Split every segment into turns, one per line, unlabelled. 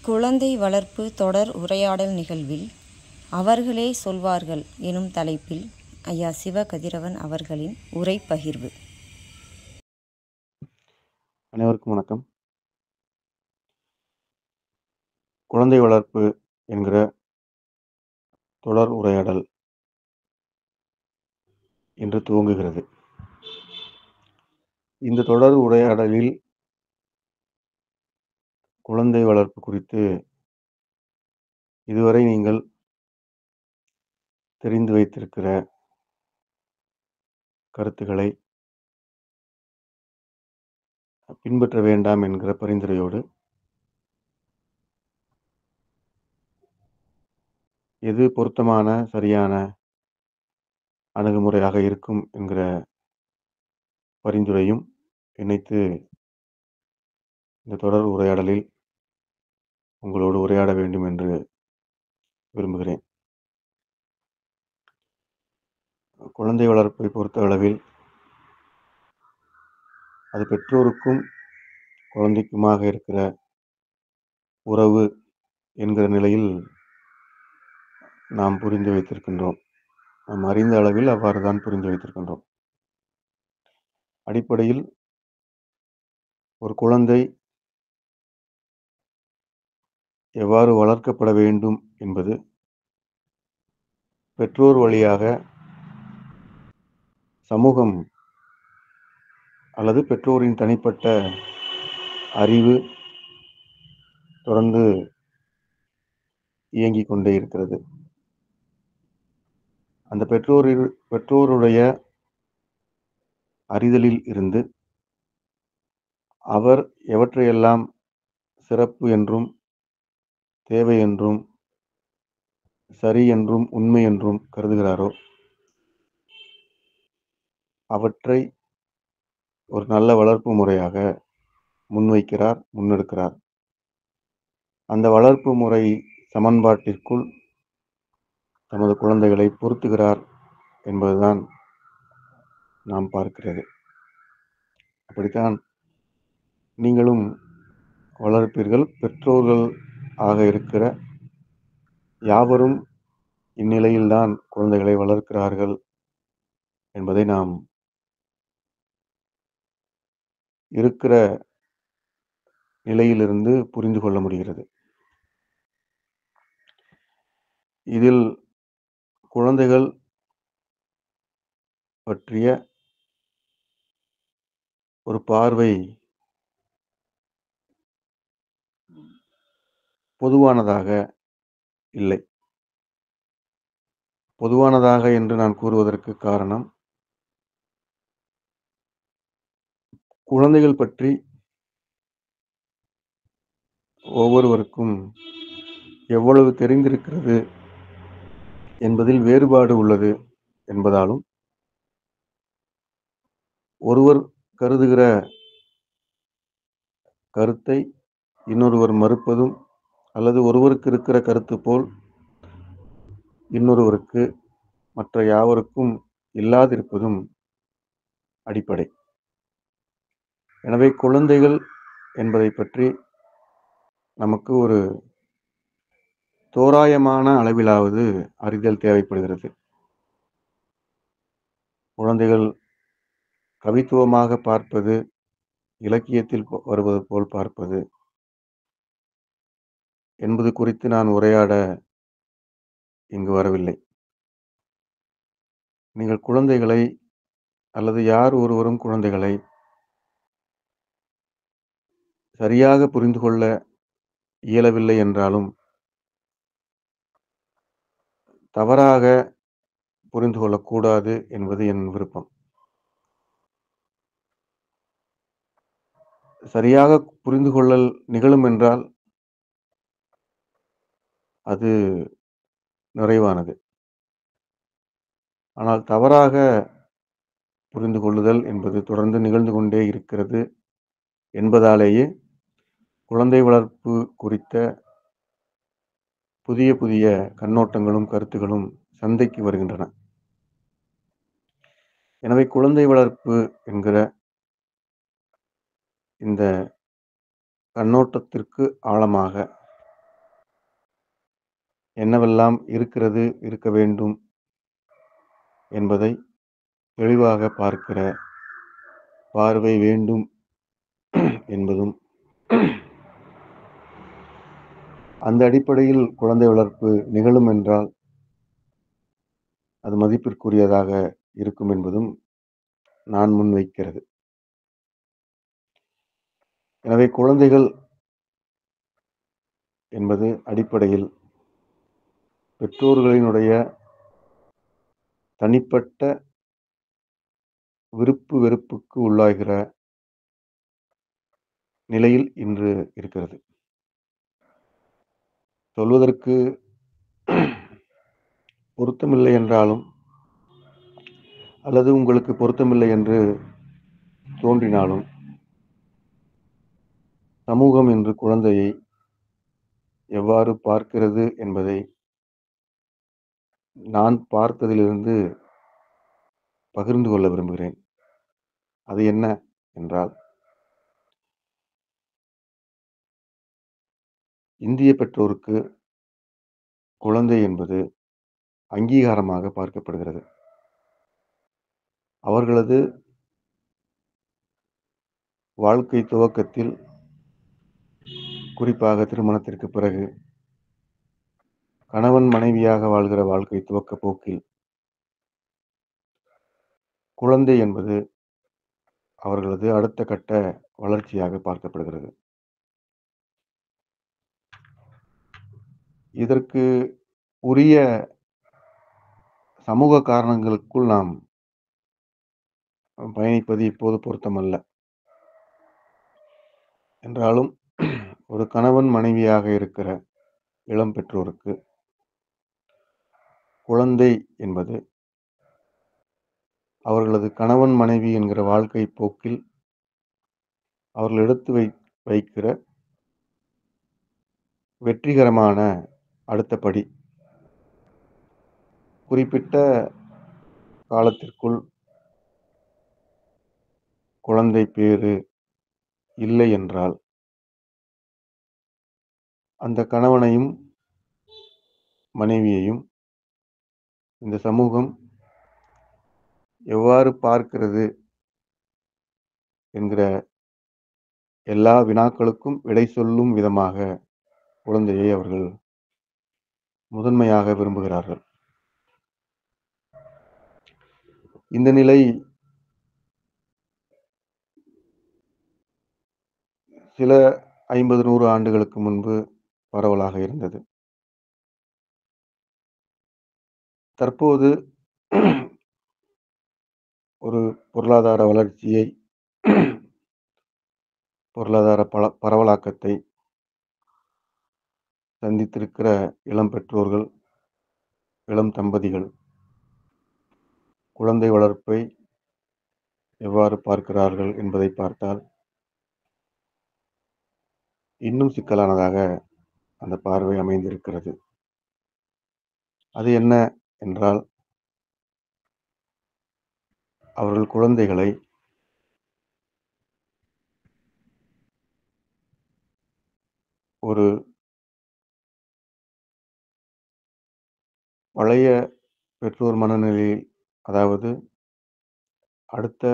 குழந்தை வளர்ப்பு தொடர் உரையாடல் நிகழ்வில் அவர்களே சொல்வார்கள் எனும் தலைப்பில் ஐயா சிவ கதிரவன் அவர்களின் உரை பகிர்வு.
அனைவருக்கும் வணக்கம். குழந்தை வளர்ப்பு என்கிற தொடர் உரையாடல் இன்று துவங்குகிறது. இந்த தொடர் உரையாடலில் குழந்தை வளர்ப்பு குறித்து இதுவரை நீங்கள் தெரிந்து வைத்திருக்கிற கருத்துக்களை பின்பற்ற வேண்டாம் என்கிற பரிந்துரையோடு எது பொருத்தமான சரியான அணுகுமுறையாக இருக்கும் என்கிற பரிந்துரையும் இணைத்து இந்த தொடர் உரையாடலில் உங்களோடு உரையாட வேண்டும் என்று விரும்புகிறேன். குழந்தை வளர்ப்பை பொறுத்த அளவில் அது பெற்றோருக்கும் குழந்தைக்குமாக இருக்கிற உறவு என்கிற நிலையில் நாம் புரிந்து வைத்திருக்கின்றோம். நாம் அறிந்த அளவில் அவ்வாறு தான் புரிந்து வைத்திருக்கின்றோம். அடிப்படையில் ஒரு குழந்தை எவ்வாறு வளர்க்கப்பட வேண்டும் என்பது பெற்றோர் வழியாக சமூகம் அல்லது பெற்றோரின் தனிப்பட்ட அறிவு தொடர்ந்து இயங்கிக் கொண்டே இருக்கிறது. அந்த பெற்றோருடைய அறிதலில் இருந்து அவர் எவற்றையெல்லாம் சிறப்பு என்றும் தேவை என்றும் சரி என்றும் உண்மை என்றும் கருதுகிறாரோ அவற்றை ஒரு நல்ல வளர்ப்பு முறையாக முன்னெடுக்கிறார். அந்த வளர்ப்பு முறை சமன்பாட்டிற்குள் தமது குழந்தைகளை பொருத்துகிறார் என்பதுதான் நாம் பார்க்கிறது. அப்படித்தான் நீங்களும் வளர்ப்பீர்கள். பெற்றோர்கள் ஆக இருக்கிற யாவரும் இந்நிலையில்தான் குழந்தைகளை வளர்க்கிறார்கள் என்பதை நாம் இருக்கிற நிலையிலிருந்து புரிந்து கொள்ள முடிகிறது. இதில் குழந்தைகள் பற்றிய ஒரு பார்வை பொதுவானதாக இல்லை. பொதுவானதாக என்று நான் கூறுவதற்கு காரணம், குழந்தைகள் பற்றி ஒவ்வொருவருக்கும் எவ்வளவு தெரிந்திருக்கிறது என்பதில் வேறுபாடு உள்ளது என்பதாலும், ஒருவர் கருதுகிற கருத்தை இன்னொருவர் மறுப்பதும் அல்லது ஒருவருக்கு இருக்கிற கருத்து போல் இன்னொருவருக்கு மற்ற யாவருக்கும் இல்லாதிருப்பதும் அடிப்படை. எனவே குழந்தைகள் என்பதை பற்றி நமக்கு ஒரு தோராயமான அளவிலாவது அறிதல் தேவைப்படுகிறது. குழந்தைகள் கவித்துவமாக பார்ப்பது, இலக்கியத்தில் வருவது போல் பார்ப்பது என்பது குறித்து நான் உரையாட இங்கு வரவில்லை. நீங்கள் குழந்தைகளை அல்லது யார் ஒருவரும் குழந்தைகளை சரியாக புரிந்து கொள்ள இயலவில்லை என்றாலும் தவறாக புரிந்து கொள்ளக்கூடாது என்பது என் விருப்பம். சரியாக புரிந்து கொள்ளல் நிகழும் என்றால் அது நிறைவானது. ஆனால் தவறாக புரிந்து கொள்ளுதல் என்பது தொடர்ந்து நிகழ்ந்து கொண்டே இருக்கிறது என்பதாலேயே குழந்தை வளர்ப்பு குறித்த புதிய புதிய கண்ணோட்டங்களும் கருத்துகளும் சந்தைக்கு வருகின்றன. எனவே குழந்தை வளர்ப்பு என்கிற இந்த கண்ணோட்டத்திற்கு ஆழமாக என்னவெல்லாம் இருக்கிறது, இருக்க வேண்டும் என்பதை தெளிவாக பார்க்கிற பார்வை வேண்டும் என்பதும், அந்த அடிப்படையில் குழந்தை வளர்ப்பு நிகழும் என்றால் அது மதிப்பிற்குரியதாக இருக்கும் என்பதும் நான் முன்வைக்கிறது. எனவே குழந்தைகள் என்பது அடிப்படையில் பெற்றோர்களினுடைய தனிப்பட்ட விருப்பு வெறுப்புக்கு உள்ளாகிற நிலையில் இன்று இருக்கிறது. சொல்வதற்கு பொருத்தமில்லை என்றாலும், அல்லது உங்களுக்கு பொருத்தமில்லை என்று தோன்றினாலும், சமூகம் இன்று குழந்தையை எவ்வாறு பார்க்கிறது என்பதை நான் பார்த்ததிலிருந்து பகிர்ந்து கொள்ள விரும்புகிறேன். அது என்ன என்றால், இந்திய பெற்றோருக்கு குழந்தை என்பது அங்கீகாரமாக பார்க்கப்படுகிறது. அவர்களது வாழ்க்கை துவக்கத்தில், குறிப்பாக திருமணத்திற்கு பிறகு கணவன் மனைவியாக வாழ்கிற வாழ்க்கை துவக்க போக்கில் குழந்தை என்பது அவர்களது அடுத்த கட்ட வளர்ச்சியாக பார்க்கப்படுகிறது. இதற்கு உரிய சமூக காரணங்களுக்குள் நாம் பயணிப்பது இப்போது பொருத்தமல்ல. என்றாலும் ஒரு கணவன் மனைவியாக இருக்கிற இளம் பெற்றோருக்கு குழந்தை என்பது அவர்களது கணவன் மனைவி என்கிற வாழ்க்கை போக்கில் அவர்கள் எடுத்து வைக்கிற வெற்றிகரமான அடுத்த படி. குறிப்பிட்ட காலத்திற்குள் குழந்தை பேறு இல்லை என்றால், அந்த கணவனையும் மனைவியையும் இந்த சமூகம் எவ்வாறு பார்க்கிறது என்கிற எல்லா வினாக்களுக்கும் விடை சொல்லும் விதமாக குழந்தையை அவர்கள் முதன்மையாக விரும்புகிறார்கள். இந்த நிலை சில 50, 100 ஆண்டுகளுக்கு முன்பு பரவலாக இருந்தது. தற்போது ஒரு பொருளாதார வளர்ச்சியை, பொருளாதார பரவலாக்கத்தை சந்தித்திருக்கிற இளம் பெற்றோர்கள், இளம் தம்பதிகள் குழந்தை வளர்ப்பை எவ்வாறு பார்க்கிறார்கள் என்பதை பார்த்தால் இன்னும் சிக்கலானதாக அந்த பார்வை அமைந்திருக்கிறது. அது என்ன என்றால், அவர்கள் குழந்தைகளை ஒரு பழைய பெற்றோர் மனநிலையில், அதாவது அடுத்த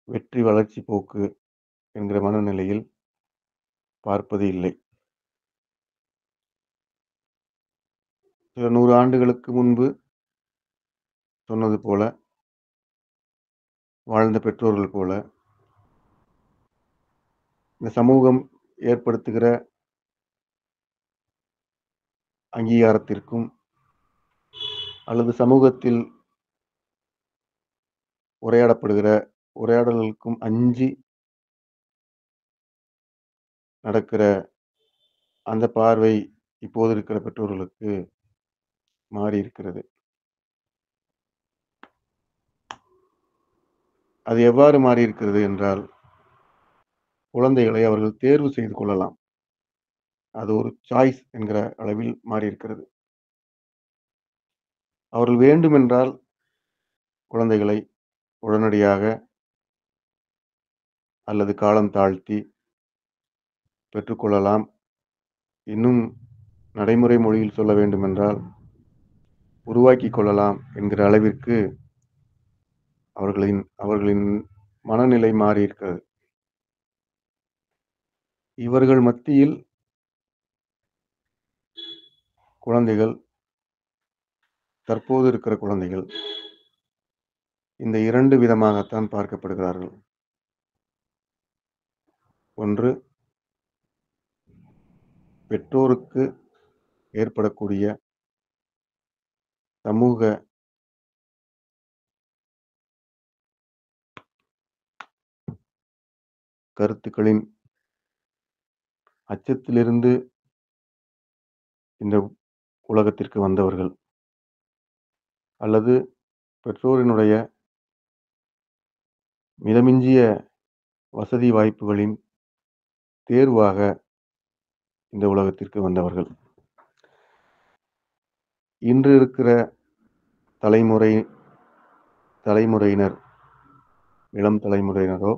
வெற்றி வளர்ச்சி போக்கு என்கிற மனநிலையில் பார்ப்பது இல்லை. சில 100 ஆண்டுகளுக்கு முன்பு சொன்னது போல வாழ்ந்த பெற்றோர்கள் போல இந்த சமூகம் ஏற்படுத்துகிற அங்கீகாரத்திற்கும் அல்லது சமூகத்தில் உரையாடப்படுகிற உரையாடல்களுக்கும் அஞ்சி நடக்கிற அந்த பார்வை இப்போது இருக்கிற பெற்றோர்களுக்கு மாறி இருக்கிறது. அது எவ்வாறு மாறி இருக்கிறது என்றால், குழந்தைகளை அவர்கள் தேர்வு செய்து கொள்ளலாம். அது ஒரு சாய்ஸ் என்கிற அளவில் மாறி இருக்கிறது. அவர்கள் வேண்டுமென்றால் குழந்தைகளை உடனடியாக அல்லது காலம் தாழ்த்தி பெற்றுக்கொள்ளலாம். இன்னும் நடைமுறை மொழியில் சொல்ல வேண்டுமென்றால், உருவாக்கிக் கொள்ளலாம் என்கிற அளவிற்கு அவர்களின் மனநிலை மாறியிருக்கிறது. இவர்கள் மத்தியில் குழந்தைகள், தற்போது இருக்கிற குழந்தைகள் இந்த 2 விதமாகத்தான் பார்க்கப்படுகிறார்கள். ஒன்று, பெற்றோருக்கு ஏற்படக்கூடிய சமூக கருத்துக்களின் அச்சத்திலிருந்து இந்த உலகத்திற்கு வந்தவர்கள், அல்லது பெற்றோரினுடைய மிதமிஞ்சிய வசதி வாய்ப்புகளின் தேர்வாக இந்த உலகத்திற்கு வந்தவர்கள். இன்று இருக்கிற தலைமுறையினர், இளம் தலைமுறையினரோ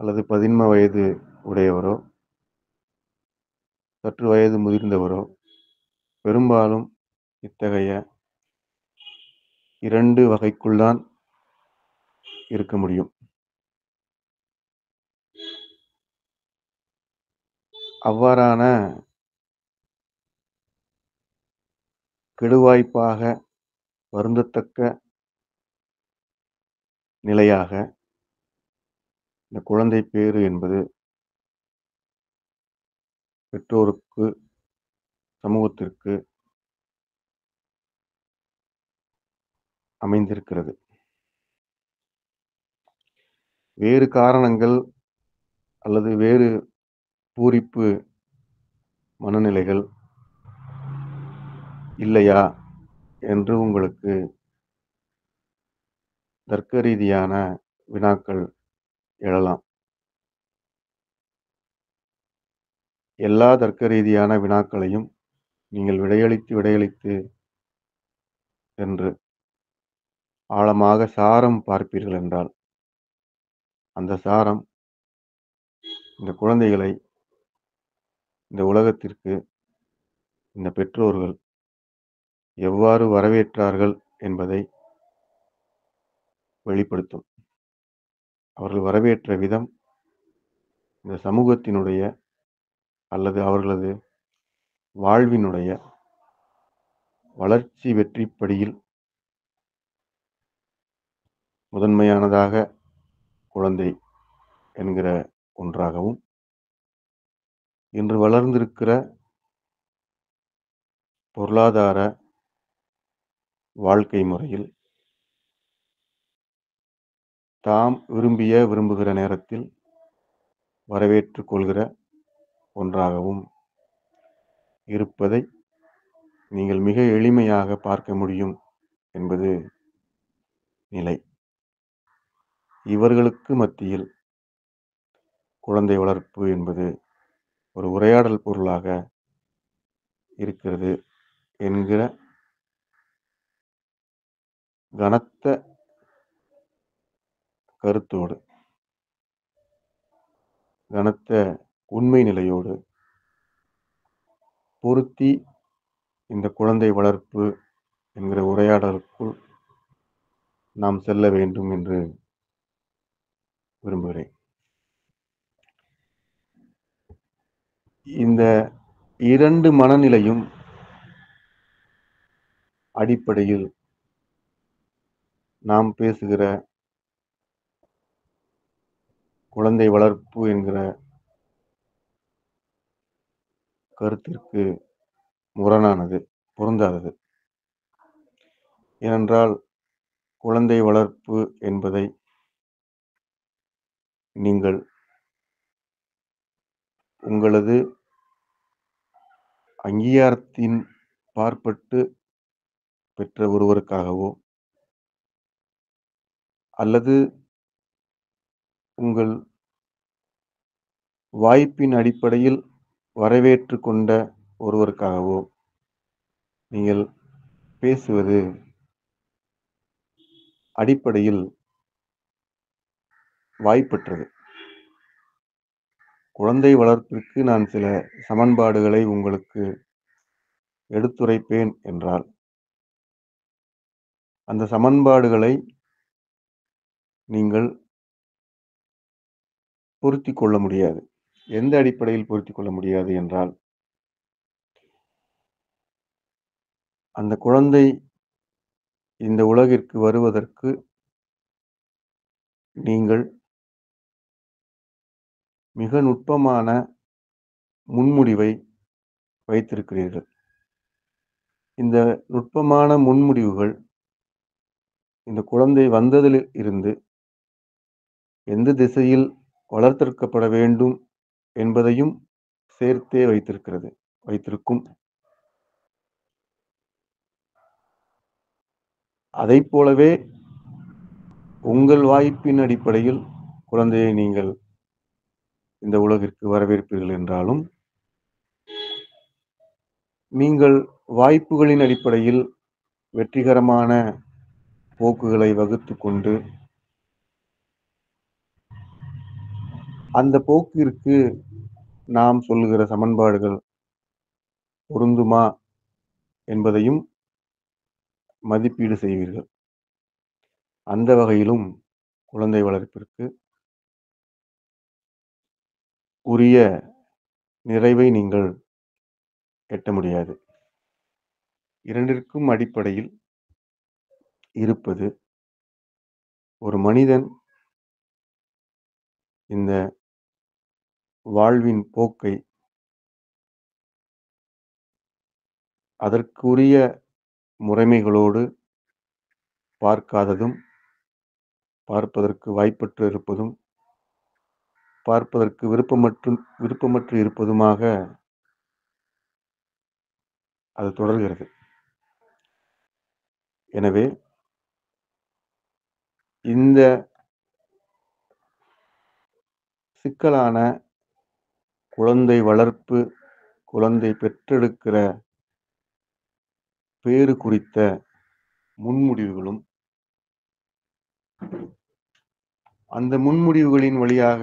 அல்லது 10 வயது உடையவரோ, சற்று வயது முதிர்ந்தவரோ பெரும்பாலும் இத்தகைய 2 வகைக்குள்தான் இருக்க முடியும். அவ்வாறான கெடுவாய்ப்பாக, வருந்தத்தக்க நிலையாக இந்த குழந்தை பேறு என்பது பெற்றோருக்கு, சமூகத்திற்கு அமைந்திருக்கிறது. வேறு காரணங்கள் அல்லது வேறு பூரிப்பு மனநிலைகள் இல்லையா என்று உங்களுக்கு தர்க்க ரீதியான வினாக்கள் எழலாம். எல்லா தர்க்க ரீதியான வினாக்களையும் நீங்கள் விடையளித்து சென்று ஆழமாக சாரம் பார்ப்பீர்கள் என்றால், அந்த சாரம் இந்த குழந்தைகளை இந்த உலகத்திற்கு இந்த பெற்றோர்கள் எவ்வாறு வரவேற்றார்கள் என்பதை வெளிப்படுத்தும். அவர்கள் வரவேற்ற விதம் இந்த சமூகத்தினுடைய அல்லது அவர்களது வாழ்வினுடைய வளர்ச்சி வெற்றிப்படியில் முதன்மையானதாக குழந்தை என்கிற ஒன்றாகவும், இன்று வளர்ந்திருக்கிற பொருளாதார வாழ்க்கை முறையில் தாம் விரும்புகிற நேரத்தில் வரவேற்றுக் கொள்கிற ஒன்றாகவும் இருப்பதை நீங்கள் மிக எளிமையாக பார்க்க முடியும் என்பது நிலை. இவர்களுக்கு மத்தியில் குழந்தை வளர்ப்பு என்பது ஒரு உரையாடல் பொருளாக இருக்கிறது என்கிற கனத்த கருத்தோடு, கனத்த உண்மை நிலையோடு பொருத்தி இந்த குழந்தை வளர்ப்பு என்கிற உரையாடலுக்குள் நாம் செல்ல வேண்டும் என்று விரும்புகிறேன். இந்த 2 மனநிலையும் அடிப்படையில் நாம் பேசுகிற குழந்தை வளர்ப்பு என்கிற கருத்திற்கு முரணானது, பொருந்தாதது. ஏனென்றால் குழந்தை வளர்ப்பு என்பதை நீங்கள் உங்களது அங்கீகாரத்தின் பாற்பட்டு பெற்ற ஒருவருக்காகவோ அல்லது உங்கள் வாய்ப்பின் அடிப்படையில் வரவேற்று கொண்ட ஒருவருக்காகவோ நீங்கள் பேசுவது அடிப்படையில் வாய்ப்பற்றது. குழந்தை வளர்ப்பிற்கு நான் சில சமன்பாடுகளை உங்களுக்கு எடுத்துரைப்பேன் என்றால், அந்த சமன்பாடுகளை நீங்கள் பொருத்திக் கொள்ள முடியாது. எந்த அடிப்படையில் பொருத்திக் கொள்ள முடியாது என்றால், அந்த குழந்தை இந்த உலகிற்கு வருவதற்கு நீங்கள் மிக நுட்பமான முன்முடிவை வைத்திருக்கிறீர்கள். இந்த நுட்பமான முன்முடிவுகள் இந்த குழந்தை வந்ததில் இருந்து எந்த திசையில் வளர்த்தெடுக்கப்பட வேண்டும் என்பதையும் சேர்த்தே வைத்திருக்கும். அதைப் போலவே உங்கள் வாய்ப்பின் அடிப்படையில் குழந்தையை நீங்கள் இந்த உலகிற்கு வரவேற்பீர்கள் என்றாலும், நீங்கள் வாய்ப்புகளின் அடிப்படையில் வெற்றிகரமான போக்குகளை வகுத்துக் கொண்டு, அந்த போக்கிற்கு நாம் சொல்லுகிற சமன்பாடுகள் பொருந்துமா என்பதையும் மதிப்பீடு செய்வீர்கள். அந்த வகையிலும் குழந்தை வளர்ப்பிற்கு உரிய நிறைவை நீங்கள் எட்ட முடியாது. இரண்டிற்கும் அடிப்படையில் இருப்பது ஒரு மனிதன் இந்த வாழ்வின் போக்கை அதற்குரிய முறைமைகளோடு பார்க்காததும், பார்ப்பதற்கு வாய்ப்பற்று இருப்பதும், பார்ப்பதற்கு விருப்பமற்று இருப்பதுமாக அது தொடர்கிறது. எனவே இந்த சிக்கலான குழந்தை வளர்ப்பு, குழந்தை பெற்றெடுக்கிற பேறு குறித்த முன்முடிவுகளும், அந்த முன்முடிவுகளின் வழியாக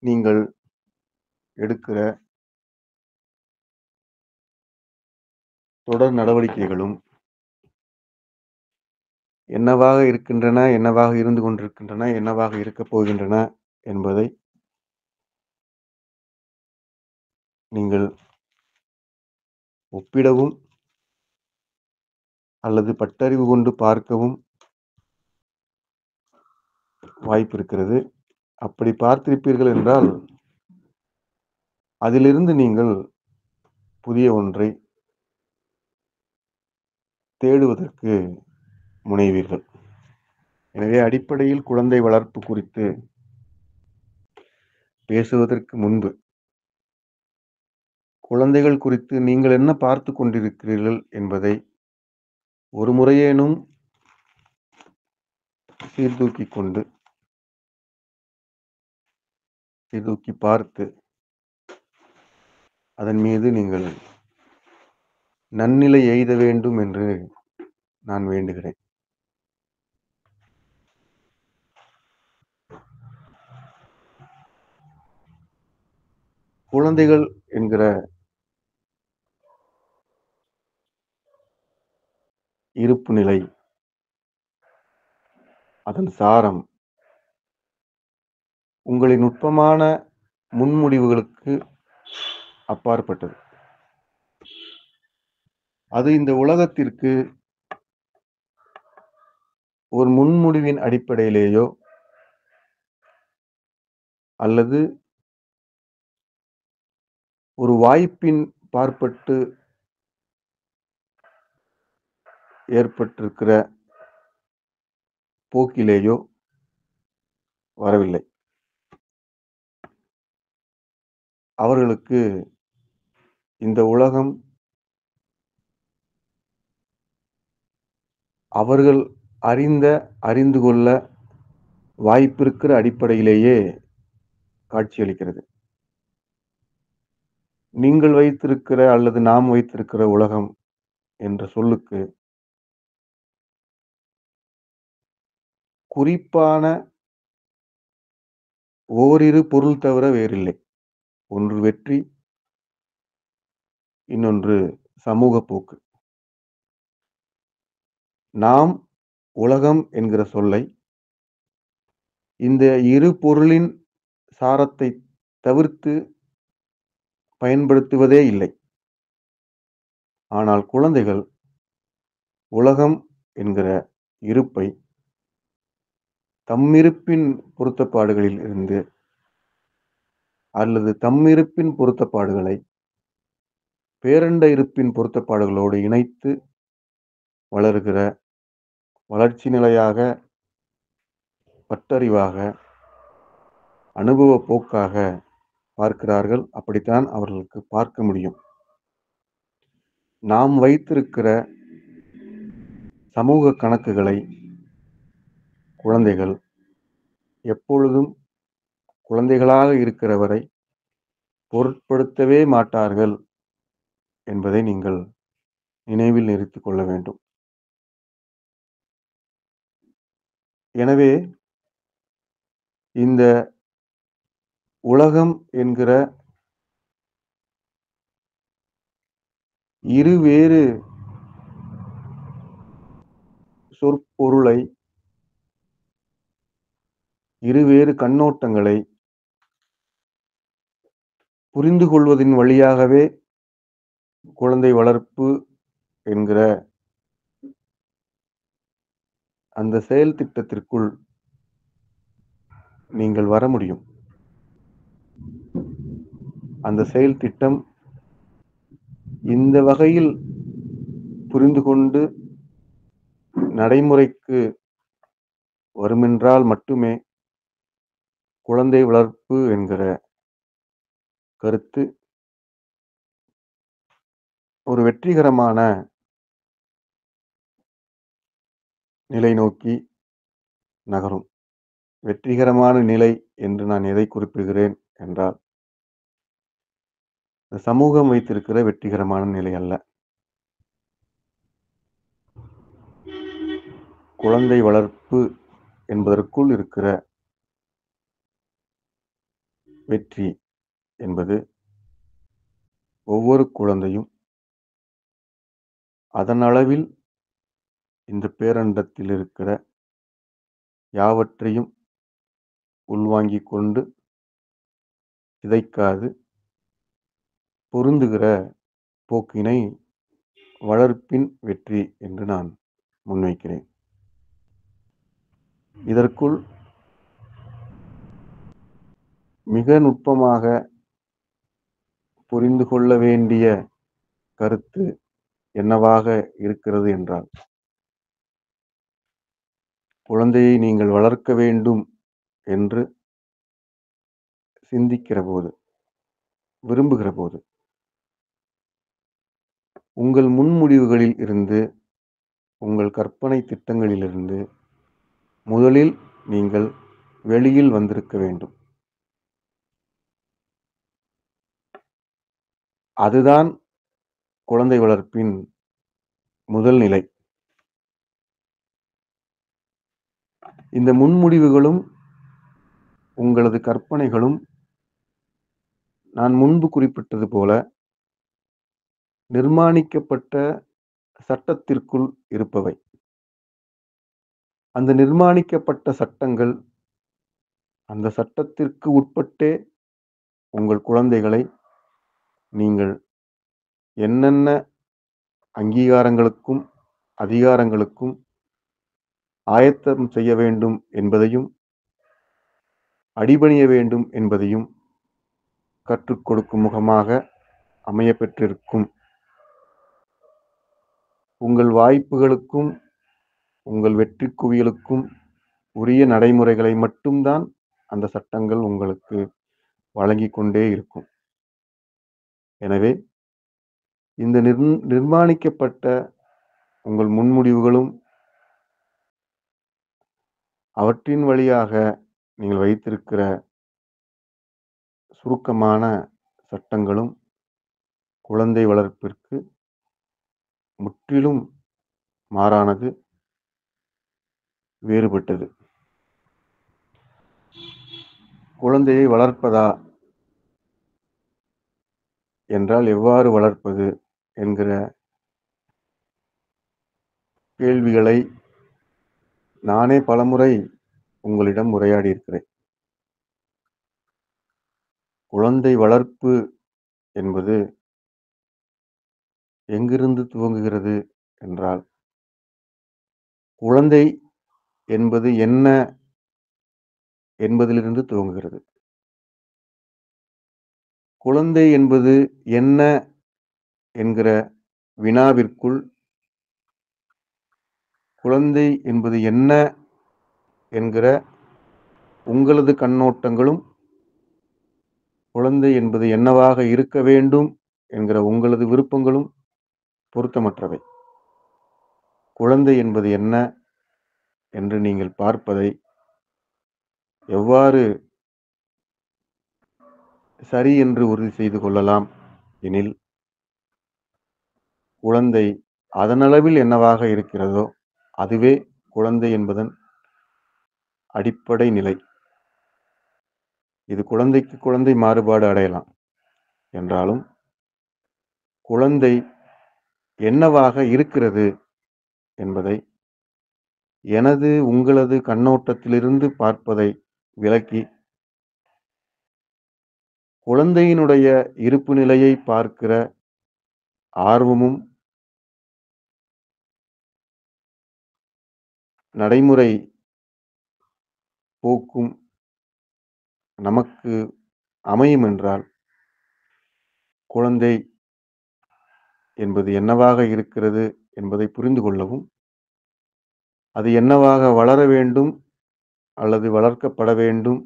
நீங்கள் எடுக்கிற தொடர் நடவடிக்கைகளும் என்னவாக இருக்கின்றன, என்னவாக இருந்து கொண்டிருக்கின்றன, என்னவாக இருக்கப் போகின்றன என்பதை நீங்கள் ஒப்பிடவும் அல்லது பட்டறிவு கொண்டு பார்க்கவும் வாய்ப்பு இருக்கிறது. அப்படி பார்த்திருப்பீர்கள் என்றால், அதிலிருந்து நீங்கள் புதிய ஒன்றை தேடுவதற்கு முனைவீர்கள். எனவே அடிப்படையில் குழந்தை வளர்ப்பு குறித்து பேசுவதற்கு முன்பு, குழந்தைகள் குறித்து நீங்கள் என்ன பார்த்து கொண்டிருக்கிறீர்கள் என்பதை ஒரு முறையேனும் சீர்தூக்கி பார்த்து அதன் மீது நீங்கள் நன்னிலை எய்த வேண்டும் என்று நான் வேண்டுகிறேன். குழந்தைகள் என்கிற இருப்பு நிலை, அதன் சாரம் உங்களின் நுட்பமான முன்முடிவுகளுக்கு அப்பாற்பட்டது. அது இந்த உலகத்திற்கு ஒரு முன்முடிவின் அடிப்படையிலேயோ அல்லது ஒரு வாய்ப்பின் பார்ப்பட்டு ஏற்பட்டிருக்கிற போக்கிலேயோ வரவில்லை. அவர்களுக்கு இந்த உலகம் அவர்கள் அறிந்து கொள்ள வாய்ப்பிருக்கிற அடிப்படையிலேயே காட்சியளிக்கிறது. நீங்கள் வைத்திருக்கிற அல்லது நாம் வைத்திருக்கிற உலகம் என்ற சொல்லுக்கு குறிப்பான ஓரிரு பொருள் தவிர வேறில்லை. ஒன்று வெற்றி, இன்னொன்று சமூக போக்கு. நாம், உலகம் என்கிற சொல்லை இந்த இரு பொருளின் சாரத்தை தவிர்த்து பயன்படுத்துவதே இல்லை. ஆனால் குழந்தைகள் உலகம் என்கிற இருப்பை தம்மிருப்பின் பொருத்தப்பாடுகளில் இருந்து அல்லது தம்மிருப்பின் பொருத்தப்பாடுகளை பேரண்ட இருப்பின் பொருத்தப்பாடுகளோடு இணைத்து வளர்கிற வளர்ச்சி நிலையாக, பட்டறிவாக, அனுபவ போக்காக பார்க்கிறார்கள். அப்படித்தான் அவர்களுக்கு பார்க்க முடியும். நாம் வைத்திருக்கிற சமூக கணக்குகளை குழந்தைகள் எப்பொழுதும் குழந்தைகளாக இருக்கிற வரை பொருட்படுத்தவே மாட்டார்கள் என்பதை நீங்கள் நினைவில் நிறுத்திக் கொள்ள வேண்டும். எனவே இந்த உலகம் என்கிற இருவேறு சொற்பொருளை, இருவேறு கண்ணோட்டங்களை புரிந்து கொள்வதின் வழியாகவே குழந்தை வளர்ப்பு என்கிற அந்த செயல் திட்டத்திற்குள் நீங்கள் வர முடியும். அந்த செயல் திட்டம் இந்த வகையில் புரிந்து கொண்டு நடைமுறைக்கு வருமென்றால் மட்டுமே குழந்தை வளர்ப்பு என்கிற கருத்து ஒரு வெற்றிகரமான நிலை நோக்கி நகரும். வெற்றிகரமான நிலை என்று நான் எதை குறிப்பிடுகிறேன் என்றால், சமூகம் வைத்திருக்கிற வெற்றிகரமான நிலை அல்ல. குழந்தை வளர்ப்பு என்பதற்குள் இருக்கிற வெற்றி என்பது ஒவ்வொரு குழந்தையும் அதன் அளவில் இந்த பேரண்டத்தில் இருக்கிற யாவற்றையும் உள்வாங்கிக் கொண்டு சிதைக்காது பொருந்துகிற போக்கினை வளர்ப்பின் வெற்றி என்று நான் முன்வைக்கிறேன். இதற்குள் மிக நுட்பமாக புரிந்து கொள்ள வேண்டிய கருத்து என்னவாக இருக்கிறது என்றால், குழந்தையை நீங்கள் வளர்க்க வேண்டும் என்று சிந்திக்கிற போது, விரும்புகிற போது, உங்கள் முன்முடிவுகளில் இருந்து, உங்கள் கற்பனை திட்டங்களிலிருந்து முதலில் நீங்கள் வெளியில் வந்திருக்க வேண்டும். அதுதான் குழந்தை வளர்ப்பின் முதல் நிலை. இந்த முன்முடிவுகளும் உங்களது கற்பனைகளும் நான் முன்பு குறிப்பிட்டது போல நிர்மாணிக்கப்பட்ட சட்டத்திற்குள் இருப்பவை. அந்த நிர்மாணிக்கப்பட்ட சட்டங்கள், அந்த சட்டத்திற்கு உட்பட்டே உங்கள் குழந்தைகளை நீங்கள் என்னென்ன அங்கீகாரங்களுக்கும் அதிகாரங்களுக்கும் ஆயத்தம் செய்ய வேண்டும் என்பதையும், அடிபணிய வேண்டும் என்பதையும் கற்றுக் கொடுக்கும் முகமாக அமையப்பெற்றிருக்கும். உங்கள் வாய்ப்புகளுக்கும் உங்கள் வெற்றி குவியலுக்கும் உரிய நடைமுறைகளை மட்டும்தான் அந்த சட்டங்கள் உங்களுக்கு வழங்கிக் கொண்டே இருக்கும். எனவே இந்த நிர்மாணிக்கப்பட்ட உங்கள் முன்முடிவுகளும் அவற்றின் வழியாக நீங்கள் வைத்திருக்கிற சுருக்கமான சட்டங்களும் குழந்தை வளர்ப்பிற்கு முற்றிலும் மாறானது, வேறுபட்டது. குழந்தையை வளர்ப்பதா என்றால் எவ்வாறு வளர்ப்பது என்கிற கேள்விகளை நானே பலமுறை உங்களிடம் உரையாடி இருக்கிறேன். குழந்தை வளர்ப்பு என்பது எங்கிருந்து துவங்குகிறது என்றால், குழந்தை என்பது என்ன என்பதிலிருந்து துவங்குகிறது. குழந்தை என்பது என்ன என்கிற வினாவிற்குள், குழந்தை என்பது என்ன என்கிற உங்களது கண்ணோட்டங்களும், குழந்தை என்பது என்னவாக இருக்க வேண்டும் என்கிற உங்களது விருப்பங்களும் பொருத்தமற்றவை. குழந்தை என்பது என்ன என்று நீங்கள் பார்ப்பதை எவ்வாறு சரி என்று உறுதி செய்து கொள்ளலாம் எனில், குழந்தை அதனளவில் என்னவாக இருக்கிறதோ அதுவே குழந்தை என்பதன் அடிப்படை நிலை. இது குழந்தைக்கு குழந்தை மாறுபாடு அடையலாம் என்றாலும், குழந்தை என்னவாக இருக்கிறது என்பதை எனது உங்களது கண்ணோட்டத்திலிருந்து பார்ப்பதை விலக்கி, குழந்தையினுடைய இருப்பு நிலையை பார்க்கிற ஆர்வமும், நடைமுறை போக்கும் நமக்கு அமையும் என்றால், குழந்தை என்பது என்னவாக இருக்கிறது என்பதை புரிந்து கொள்ளவும், அது என்னவாக வளர வேண்டும் அல்லது வளர்க்கப்பட வேண்டும்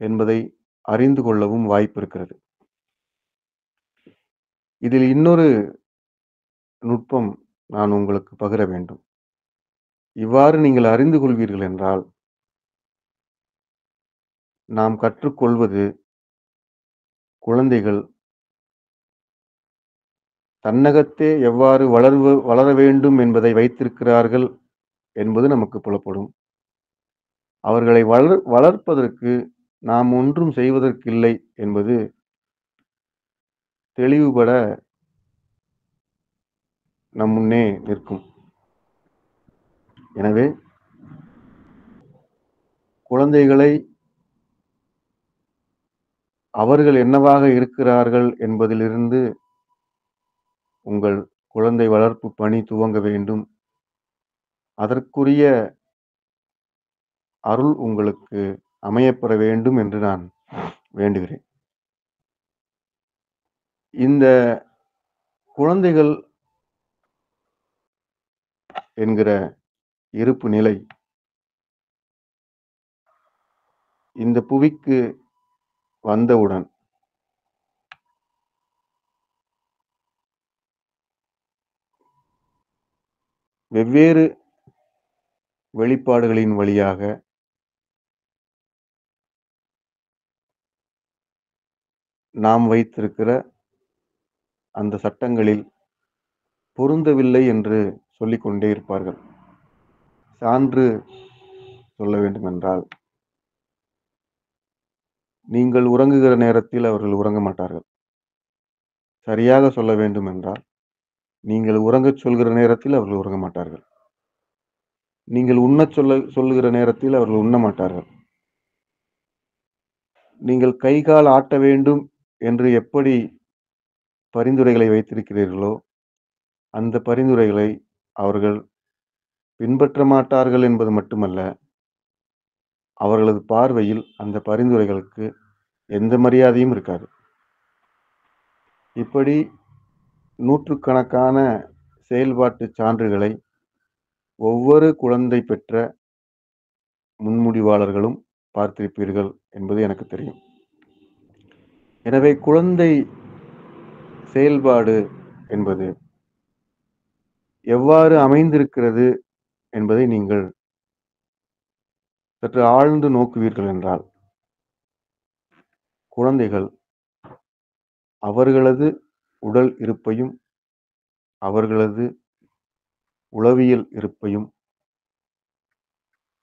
என்பதை அறிந்து கொள்ளவும் வாய்ப்பு இருக்கிறது. இதில் இன்னொரு நுட்பம் நான் உங்களுக்கு பகிர வேண்டும். இவ்வாறு நீங்கள் அறிந்து கொள்வீர்கள் என்றால், நாம் கற்றுக்கொள்வது குழந்தைகள் தன்னகத்தே எவ்வாறு வளர வேண்டும் என்பதை வைத்திருக்கிறார்கள் என்பது நமக்கு புலப்படும். அவர்களை வளர்ப்பதற்கு நாம் ஒன்றும் செய்வதற்கில்லை என்பது தெளிவுபட நம் முன்னே நிற்கும். எனவே குழந்தைகளை அவர்கள் என்னவாக இருக்கிறார்கள் என்பதிலிருந்து உங்கள் குழந்தை வளர்ப்பு பணி துவங்க வேண்டும். அதற்குரிய அருள் உங்களுக்கு அமையப்பெற வேண்டும் என்று நான் வேண்டுகிறேன். இந்த குழந்தைகள் என்கிற இருப்பு நிலை இந்த புவிக்கு வந்தவுடன் வெவ்வேறு வெளிப்பாடுகளின் வழியாக நாம் வைத்திருக்கிற அந்த சட்டங்களில் பொருந்தவில்லை என்று சொல்லிக்கொண்டே இருப்பார்கள். சான்று சொல்ல வேண்டுமென்றால், நீங்கள் உறங்குகிற நேரத்தில் அவர்கள் உறங்க மாட்டார்கள். சரியாக சொல்ல வேண்டும் என்றால், நீங்கள் உறங்கச் சொல்கிற நேரத்தில் அவர்கள் உறங்க மாட்டார்கள். நீங்கள் உண்ணச் சொல்லுகிற நேரத்தில் அவர்கள் உண்ண மாட்டார்கள். நீங்கள் கை கால் ஆட்ட வேண்டும் என்று எப்படி பரிந்துரைகளை வைத்திருக்கிறீர்களோ, அந்த பரிந்துரைகளை அவர்கள் பின்பற்ற மாட்டார்கள் என்பது மட்டுமல்ல, அவர்களது பார்வையில் அந்த பரிந்துரைகளுக்கு எந்த மரியாதையும் இருக்காது. இப்படி நூற்றுக்கணக்கான செயல்பாட்டு சான்றுகளை ஒவ்வொரு குழந்தை பெற்ற முன்முடிவாளர்களும் பார்த்திருப்பீர்கள் என்பது எனக்கு தெரியும். எனவே குழந்தை செயல்பாடு என்பது எவ்வாறு அமைந்திருக்கிறது என்பதை நீங்கள் சற்று ஆழ்ந்து நோக்குவீர்கள் என்றால், குழந்தைகள் அவர்களது உடல் இருப்பையும், அவர்களது உளவியல் இருப்பையும்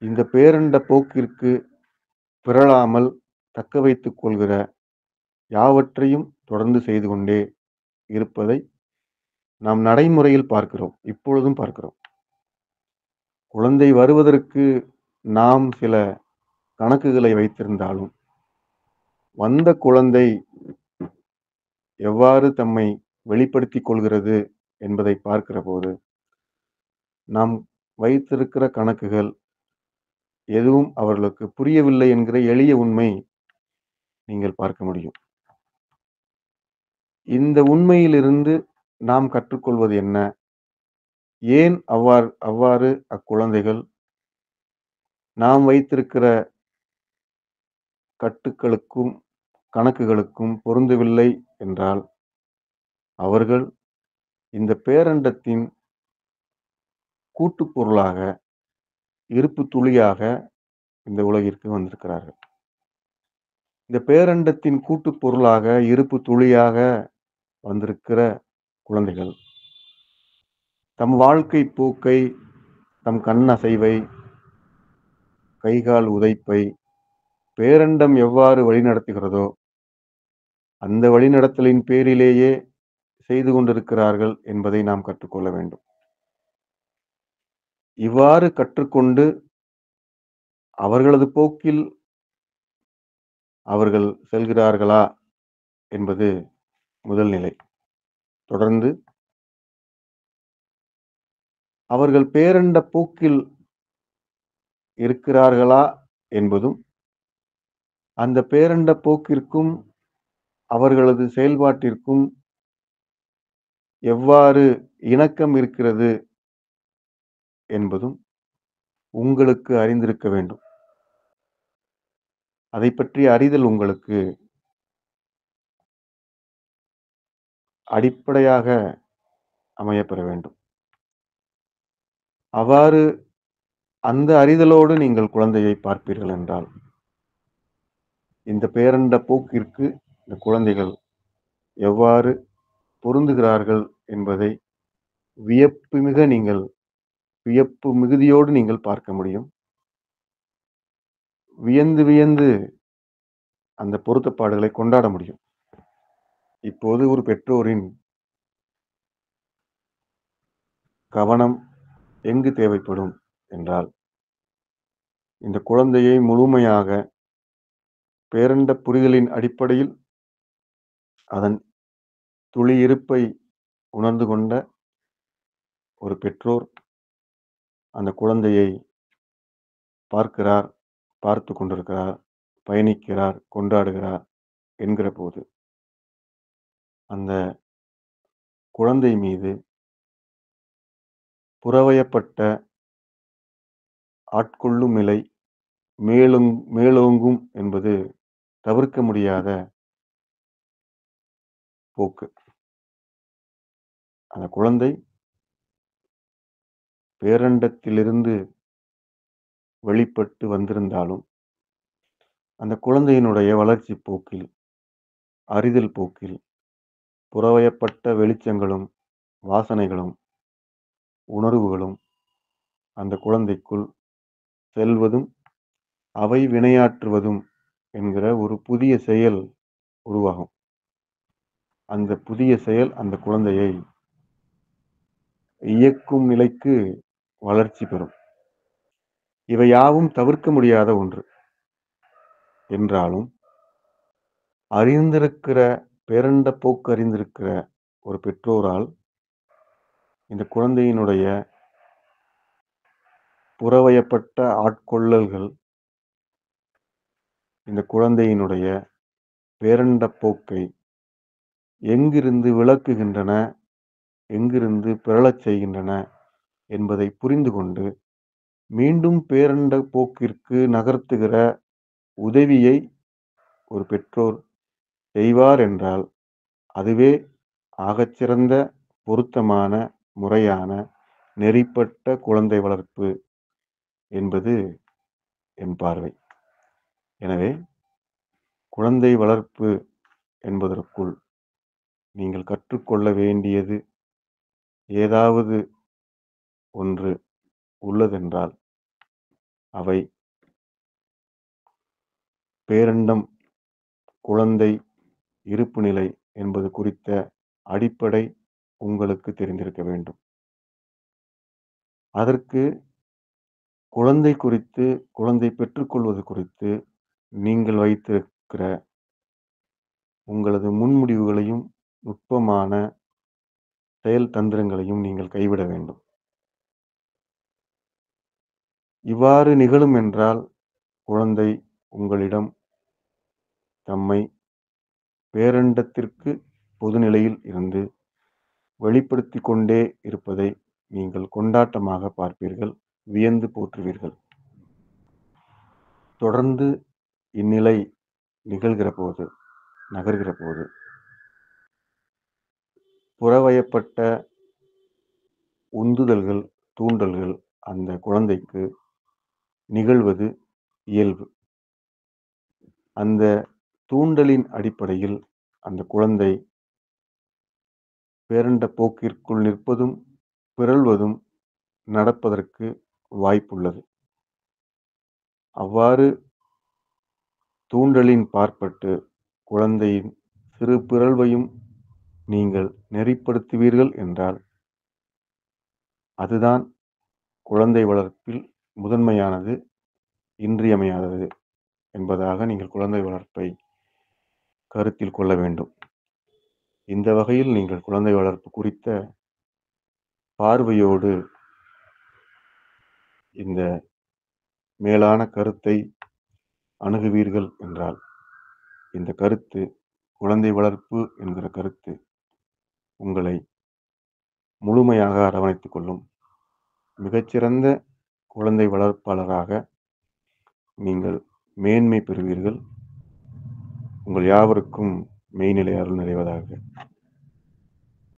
இந்த பேரண்ட போக்கிற்கு பிறழாமல் தக்க வைத்துக் கொள்கிற யாவற்றையும் தொடர்ந்து செய்து கொண்டே இருப்பதை நாம் நடைமுறையில் பார்க்கிறோம். இப்பொழுதும் பார்க்கிறோம். குழந்தை வருவதற்கு நாம் சில கணக்குகளை வைத்திருந்தாலும், வந்த குழந்தை எவ்வாறு தம்மை வெளிப்படுத்திக் கொள்கிறது என்பதை பார்க்கிறபோது, நாம் வைத்திருக்கிற கணக்குகள் எதுவும் அவர்களுக்கு புரியவில்லை என்கிற எளிய உண்மை நீங்கள் பார்க்க முடியும். இந்த உண்மையிலிருந்து நாம் கற்றுக்கொள்வது என்ன? ஏன் அவ்வாறு அக்குழந்தைகள் நாம் வைத்திருக்கிற கட்டுக்களுக்கும், கணக்குகளுக்கும் பொருந்தவில்லை என்றால், அவர்கள் இந்த பேரண்டத்தின் கூட்டுப் பொருளாக, இருப்பு துளியாக இந்த உலகிற்கு வந்திருக்கிறார்கள். இந்த பேரண்டத்தின் கூட்டுப் பொருளாக, இருப்பு துளியாக வந்திருக்கிற குழந்தைகள், தம் வாழ்க்கை போக்கை, தம் கண் அசைவை, கை, கால் உதைப்பை பேரண்டம் எவ்வாறு வழிநடத்துகிறதோ, அந்த வழிநடத்தலின் பேரிலேயே செய்து கொண்டிருக்கிறார்கள் என்பதை நாம் கற்றுக்கொள்ள வேண்டும். இவ்வாறு கற்றுக்கொண்டு அவர்களது போக்கில் அவர்கள் செல்கிறார்களா என்பது முதல் நிலை. தொடர்ந்து அவர்கள் பேரண்ட போக்கில் இருக்கிறார்களா என்பதும், அந்த பேரண்ட போக்கிற்கும் அவர்களது செயல்பாட்டிற்கும் எவ்வாறு இணக்கம் இருக்கிறது என்பதும் உங்களுக்கு அறிந்திருக்க வேண்டும். அதைப் பற்றிய அறிதல் உங்களுக்கு அடிப்படையாக அமையப்பெற வேண்டும். அவ்வாறு அந்த அறிதலோடு நீங்கள் குழந்தையை பார்ப்பீர்கள் என்றால், இந்த பேரண்ட போக்கிற்கு இந்த குழந்தைகள் எவ்வாறு பொருந்துகிறார்கள் என்பதை வியப்பு மிகுதியோடு நீங்கள் பார்க்க முடியும். வியந்து வியந்து அந்த பொருத்தப்பாடுகளை கொண்டாட முடியும். இப்போது ஒரு பெற்றோரின் கவனம் எங்கு தேவைப்படும் என்றால், இந்த குழந்தையை முழுமையாக பேரண்ட புரிதலின் அடிப்படையில் அதன் துளி இருப்பை உணர்ந்து கொண்ட ஒரு பெற்றோர் அந்த குழந்தையை பார்க்கிறார், பார்த்து கொண்டிருக்கிறார், பயணிக்கிறார், கொண்டாடுகிறார் என்கிற போது, அந்த குழந்தை மீது புறவயப்பட்ட ஆட்கொள்ளும் நிலை மேலோங்கும் என்பது தவிர்க்க முடியாத போக்கு. அந்த குழந்தை பேரண்டத்திலிருந்து வெளிப்பட்டு வந்திருந்தாலும், அந்த குழந்தையினுடைய வளர்ச்சி போக்கில், அறிதல் போக்கில் புறவயப்பட்ட வெளிச்சங்களும், வாசனைகளும், உணர்வுகளும் அந்த குழந்தைக்குள் செல்வதும், அவை வினையாற்றுவதும் என்கிற ஒரு புதிய செயல் உருவாகும். அந்த புதிய செயல் அந்த குழந்தையை இயக்கும் நிலைக்கு வளர்ச்சி பெறும். இவை யாவும் தவிர்க்க முடியாத ஒன்று என்றாலும், பேரண்ட போக்கு அறிந்திருக்கிற ஒரு பெற்றோரால் இந்த குழந்தையினுடைய புறவயப்பட்ட ஆட்கொள்ளல்கள் இந்த குழந்தையினுடைய பேரண்ட போக்கை எங்கிருந்து விளக்குகின்றன, எங்கிருந்து பிறழச் செய்கின்றன என்பதை புரிந்து கொண்டு, மீண்டும் பேரண்ட போக்கிற்கு நகர்த்துகிற உதவியை ஒரு பெற்றோர் செய்வார் என்றால், அதுவே ஆகச்சிறந்த, பொருத்தமான, முறையான, நெறிப்பட்ட குழந்தை வளர்ப்பு என்பது என் பார்வை. எனவே, குழந்தை வளர்ப்பு என்பதற்குள் நீங்கள் கற்றுக்கொள்ள வேண்டியது ஏதாவது ஒன்று உள்ளதென்றால், அவை பேரண்டம், குழந்தை இருப்பு நிலை என்பது குறித்த அடிப்படை உங்களுக்கு தெரிந்திருக்க வேண்டும். அதற்கு குழந்தை குறித்து, குழந்தை பெற்றுக்கொள்வது குறித்து நீங்கள் வைத்திருக்கிற உங்களது முன்முடிவுகளையும், நுட்பமான செயல் தந்திரங்களையும் நீங்கள் கைவிட வேண்டும். இவ்வாறு நிகழும் என்றால், குழந்தை உங்களிடம் தம்மை பேரண்டத்திற்கு பொதுநிலையில் இருந்து வெளிப்படுத்திக் கொண்டே இருப்பதை நீங்கள் கொண்டாட்டமாக பார்ப்பீர்கள், வியந்து போற்றுவீர்கள். தொடர்ந்து இந்நிலை நகர்கிற போது புறவயப்பட்ட உந்துதல்கள், தூண்டல்கள் அந்த குழந்தைக்கு நிகழ்வது இயல்பு. அந்த தூண்டலின் அடிப்படையில் அந்த குழந்தை பேரண்ட போக்கிற்குள் நிற்பதும், பிறழ்வதும் நடப்பதற்கு வாய்ப்புள்ளது. அவ்வாறு தூண்டலின் பாற்பட்டு குழந்தையின் சிறு பிறழ்வையும் நீங்கள் நெறிப்படுத்துவீர்கள் என்றால், அதுதான் குழந்தை வளர்ப்பில் முதன்மையானது, இன்றியமையாதது என்பதாக நீங்கள் குழந்தை வளர்ப்பை கருத்தில் கொள்ள வேண்டும். இந்த வகையில் நீங்கள் குழந்தை வளர்ப்பு குறித்த பார்வையோடு இந்த மேலான கருத்தை அணுகுவீர்கள் என்றால், இந்த கருத்து, குழந்தை வளர்ப்பு என்கிற கருத்து உங்களை முழுமையாக அரவணைத்துக் கொள்ளும். மிகச்சிறந்த குழந்தை வளர்ப்பாளராக நீங்கள் மேன்மை பெறுவீர்கள். உங்கள் யாவருக்கும் மெய்நிலை அருள் நிறைவதாக.